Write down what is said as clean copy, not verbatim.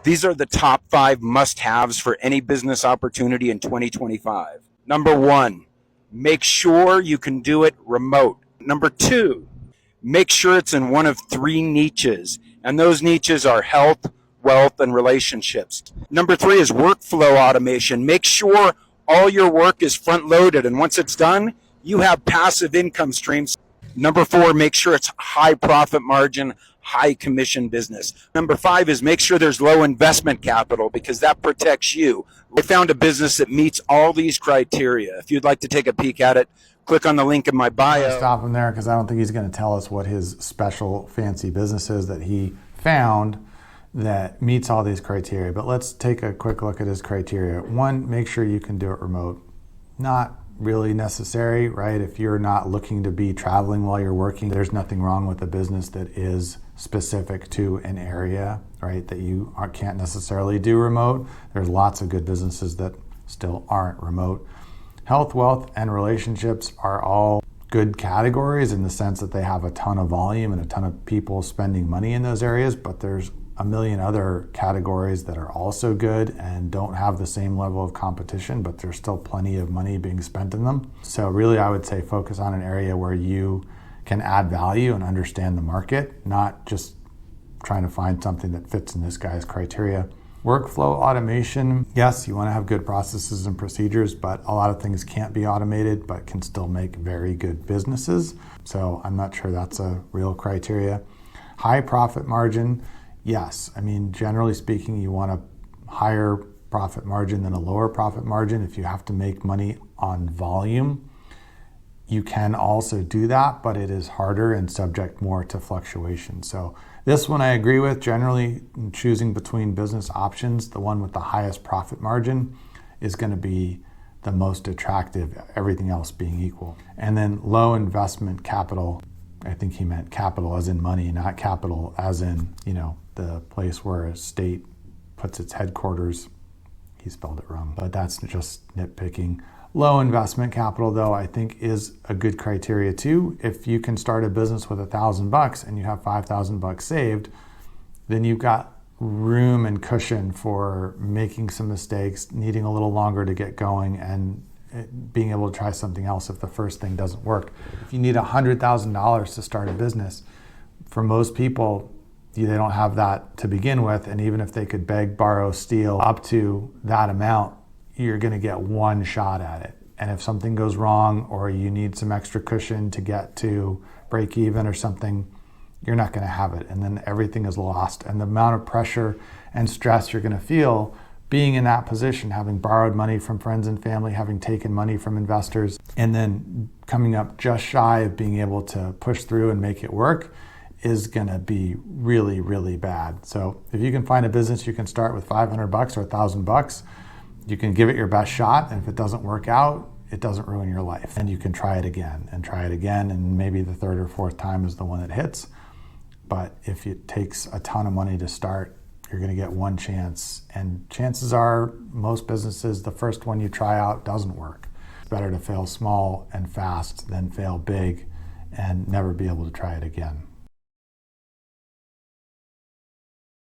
These are the top 5 must-haves for any business opportunity in 2025. Number 1, make sure you can do it remote. Number 2, make sure it's in one of 3 niches, and those niches are health, wealth, and relationships. Number 3 is workflow automation. Make sure all your work is front-loaded, and once it's done, you have passive income streams. Number 4, make sure it's high profit margin, high commission business. Number 5 is make sure there's low investment capital, because that protects you. I found a business that meets all these criteria. If you'd like to take a peek at it, click on the link in my bio. Stop him there, because I don't think he's going to tell us what his special fancy business is that he found that meets all these criteria. But let's take a quick look at his criteria. 1, make sure you can do it remote. Not really necessary, right? If you're not looking to be traveling while you're working, there's nothing wrong with a business that is specific to an area, right? That you can't necessarily do remote. There's lots of good businesses that still aren't remote. Health, wealth, and relationships are all good categories in the sense that they have a ton of volume and a ton of people spending money in those areas, but there's a million other categories that are also good and don't have the same level of competition, but there's still plenty of money being spent in them. So really, I would say focus on an area where you can add value and understand the market, not just trying to find something that fits in this guy's criteria. Workflow automation, yes, you want to have good processes and procedures, but a lot of things can't be automated, but can still make very good businesses. So I'm not sure that's a real criteria. High profit margin, yes. I mean, generally speaking, you want a higher profit margin than a lower profit margin. If you have to make money on volume, you can also do that, but it is harder and subject more to fluctuation. So this one I agree with. Generally, choosing between business options, the one with the highest profit margin is going to be the most attractive, everything else being equal. And then low investment capital, I think he meant capital as in money, not capital as in, the place where a state puts its headquarters. He spelled it wrong, but that's just nitpicking. Low investment capital, though, I think is a good criteria too. If you can start a business with $1,000 and you have $5,000 saved, then you've got room and cushion for making some mistakes, needing a little longer to get going, and being able to try something else if the first thing doesn't work. If you need $100,000 to start a business, for most people, they don't have that to begin with, and even if they could beg, borrow, steal up to that amount, you're going to get one shot at it. And if something goes wrong or you need some extra cushion to get to break even or something, you're not going to have it. And then everything is lost. And the amount of pressure and stress you're going to feel being in that position, having borrowed money from friends and family, having taken money from investors, and then coming up just shy of being able to push through and make it work, is going to be really, really bad. So if you can find a business you can start with $500 or $1,000, you can give it your best shot, and if it doesn't work out, it doesn't ruin your life. And you can try it again, and maybe the third or fourth time is the one that hits. But if it takes a ton of money to start, you're going to get one chance. And chances are, most businesses, the first one you try out doesn't work. It's better to fail small and fast than fail big and never be able to try it again.